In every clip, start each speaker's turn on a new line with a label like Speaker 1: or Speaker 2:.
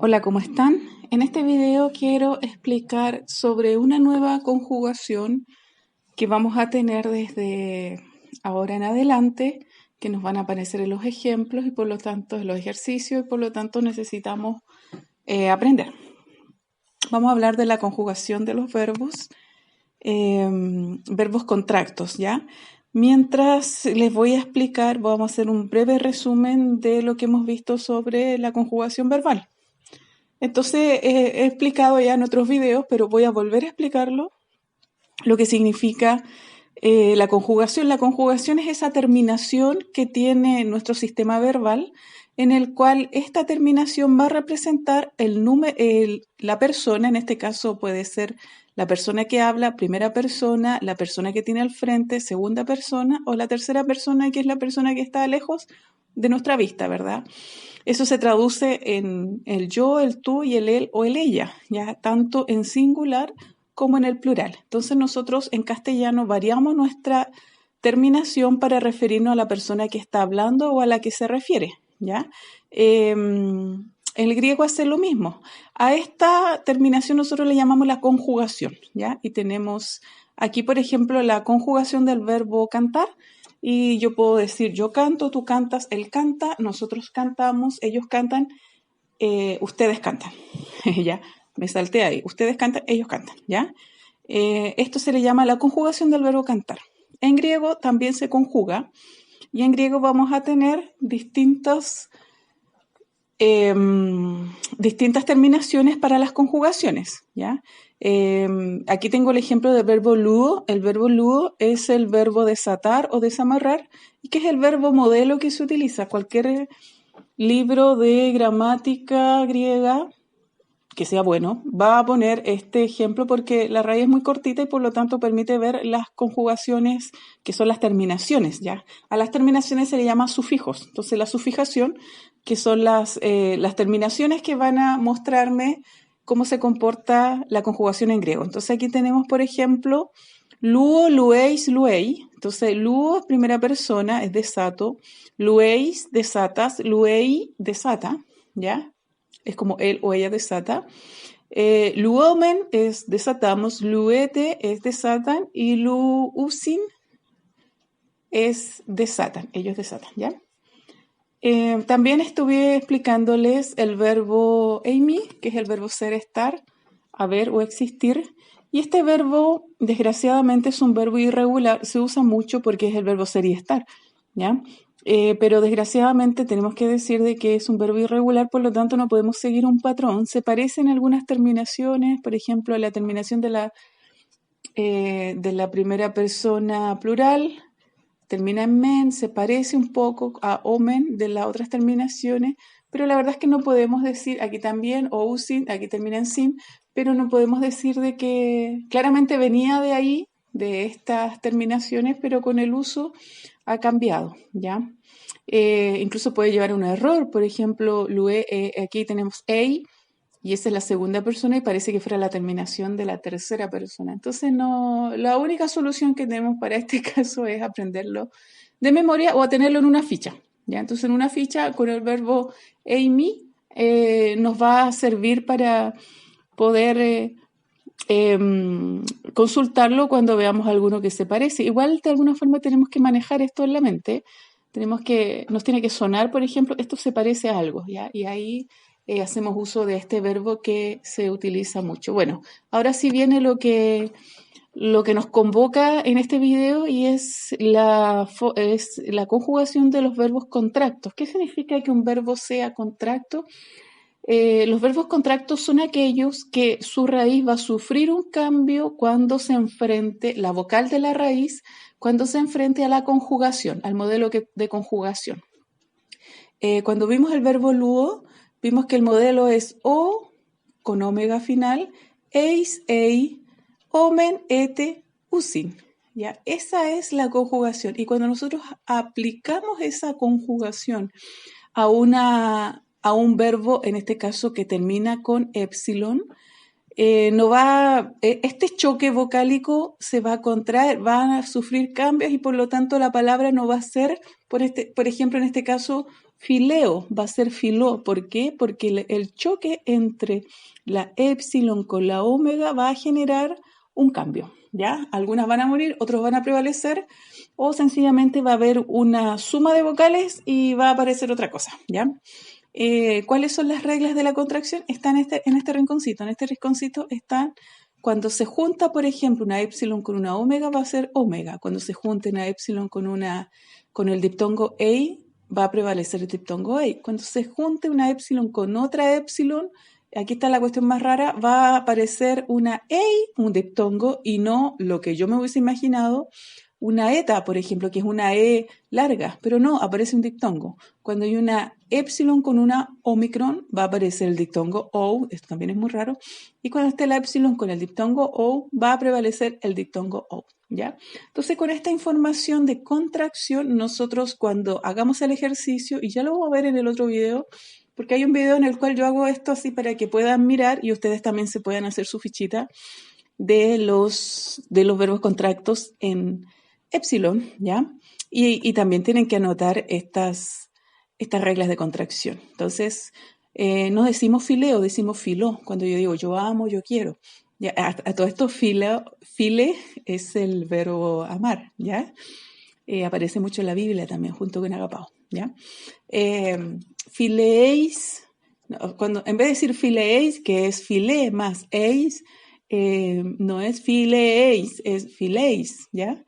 Speaker 1: Hola, ¿cómo están? En este video quiero explicar sobre una nueva conjugación que vamos a tener desde ahora en adelante, que nos van a aparecer en los ejemplos y por lo tanto en los ejercicios y por lo tanto necesitamos aprender. Vamos a hablar de la conjugación de los verbos, verbos contractos, ¿ya? Mientras les voy a explicar, vamos a hacer un breve resumen de lo que hemos visto sobre la conjugación verbal. Entonces, he explicado ya en otros videos, pero voy a volver a explicarlo, lo que significa la conjugación. La conjugación es esa terminación que tiene nuestro sistema verbal, en el cual esta terminación va a representar la persona, en este caso puede ser la persona que habla, primera persona, la persona que tiene al frente, segunda persona, o la tercera persona, que es la persona que está lejos de nuestra vista, ¿verdad? Eso se traduce en el yo, el tú y el él o el ella, ya tanto en singular como en el plural. Entonces nosotros en castellano variamos nuestra terminación para referirnos a la persona que está hablando o a la que se refiere, ¿ya? El griego hace lo mismo. A esta terminación nosotros le llamamos la conjugación, ¿ya? Y tenemos aquí, por ejemplo, la conjugación del verbo cantar. Y yo puedo decir, yo canto, tú cantas, él canta, nosotros cantamos, ellos cantan, ustedes cantan. Ya, me salté ahí. Ustedes cantan, ellos cantan, ¿ya? Esto se le llama la conjugación del verbo cantar. En griego también se conjuga y en griego vamos a tener distintas terminaciones para las conjugaciones, ¿ya? Aquí tengo el ejemplo del verbo luo. El verbo luo es el verbo desatar o desamarrar, y que es el verbo modelo que se utiliza. Cualquier libro de gramática griega que sea bueno va a poner este ejemplo porque la raíz es muy cortita y por lo tanto permite ver las conjugaciones que son las terminaciones, ¿ya? A las terminaciones se le llama sufijos. Entonces la sufijación, que son las terminaciones que van a mostrarme cómo se comporta la conjugación en griego. Entonces aquí tenemos, por ejemplo, luo, lueis, luei. Entonces luo es primera persona, es desato. Lueis, desatas. Luei, desata, ¿ya? Es como él o ella desata. Luomen es desatamos, luete es desatan y luusin es desatan, ellos desatan, ¿ya? También estuve explicándoles el verbo eimi, que es el verbo ser, estar, haber o existir. Y este verbo, desgraciadamente, es un verbo irregular, se usa mucho porque es el verbo ser y estar, ¿ya? Pero desgraciadamente tenemos que decir de que es un verbo irregular, por lo tanto no podemos seguir un patrón. Se parecen algunas terminaciones, por ejemplo, la terminación de la primera persona plural, termina en men, se parece un poco a omen de las otras terminaciones, pero la verdad es que no podemos decir, aquí también, o usin, aquí termina en sin, pero no podemos decir de que claramente venía de ahí, de estas terminaciones, pero con el uso ha cambiado, ¿ya? Incluso puede llevar a un error, por ejemplo, aquí tenemos ei, y esa es la segunda persona y parece que fuera la terminación de la tercera persona. Entonces, no, la única solución que tenemos para este caso es aprenderlo de memoria o a tenerlo en una ficha, ¿ya? Entonces, en una ficha con el verbo eimi nos va a servir para poder consultarlo cuando veamos alguno que se parece. Igual, de alguna forma, tenemos que manejar esto en la mente. Nos tiene que sonar, por ejemplo, esto se parece a algo, ¿ya? Y ahí hacemos uso de este verbo que se utiliza mucho. Bueno, ahora sí viene lo que nos convoca en este video y es la conjugación de los verbos contractos. ¿Qué significa que un verbo sea contracto? Los verbos contractos son aquellos que su raíz va a sufrir un cambio cuando se enfrente, la vocal de la raíz, cuando se enfrente a la conjugación, al modelo de conjugación. Cuando vimos el verbo luo, vimos que el modelo es o, con omega final, eis, ei, omen, ete, usin. ¿Ya? Esa es la conjugación. Y cuando nosotros aplicamos esa conjugación a un verbo, en este caso que termina con epsilon, este choque vocálico se va a contraer, va a sufrir cambios y por lo tanto la palabra no va a ser, por ejemplo, en este caso, fileo, va a ser filó. ¿Por qué? Porque el choque entre la épsilon con la omega va a generar un cambio, ¿ya? Algunas van a morir, otros van a prevalecer, o sencillamente va a haber una suma de vocales y va a aparecer otra cosa, ¿ya? ¿Cuáles son las reglas de la contracción? Están en este rinconcito. En este rinconcito están, cuando se junta, por ejemplo, una épsilon con una omega, va a ser omega. Cuando se junte una épsilon con el diptongo a, va a prevalecer el diptongo a. Cuando se junte una épsilon con otra épsilon, aquí está la cuestión más rara, va a aparecer una a, un diptongo, y no lo que yo me hubiese imaginado, una eta, por ejemplo, que es una e larga, pero no, aparece un diptongo. Cuando hay una épsilon con una omicron, va a aparecer el diptongo O, esto también es muy raro, y cuando esté la épsilon con el diptongo O, va a prevalecer el diptongo O, ¿ya? Entonces, con esta información de contracción, nosotros cuando hagamos el ejercicio, y ya lo vamos a ver en el otro video, porque hay un video en el cual yo hago esto así para que puedan mirar y ustedes también se puedan hacer su fichita de los verbos contractos en épsilon, ¿ya? Y también tienen que anotar estas reglas de contracción. Entonces, no decimos fileo, decimos filó. Cuando yo digo yo amo, yo quiero. Ya, a todo esto, file es el verbo amar, ¿ya? Aparece mucho en la Biblia también, junto con agapao, ¿ya? Fileéis, cuando, en vez de decir fileéis, que es filé más eis, no es fileéis, es filéis, ¿ya?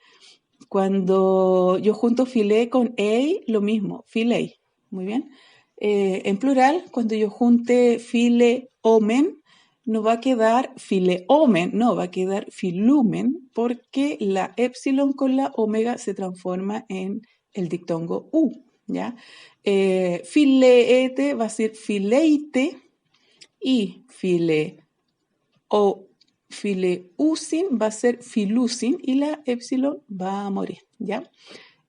Speaker 1: Cuando yo junto filé con ei, lo mismo, filei, muy bien. En plural, cuando yo junte fileomen, no va a quedar fileomen, no, va a quedar filumen, porque la épsilon con la omega se transforma en el diptongo u, ¿ya? Fileete va a ser fileite, y fileusin va a ser filusin, y la épsilon va a morir, ¿ya?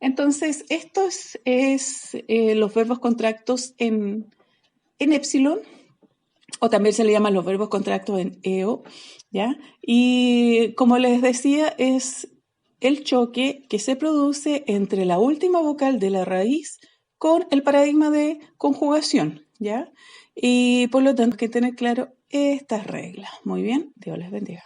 Speaker 1: Entonces, estos es los verbos contractos en épsilon, o también se le llaman los verbos contractos en eo, ¿ya? Y como les decía, es el choque que se produce entre la última vocal de la raíz con el paradigma de conjugación, ¿ya? Y por lo tanto hay que tener claro estas reglas. Muy bien, Dios les bendiga.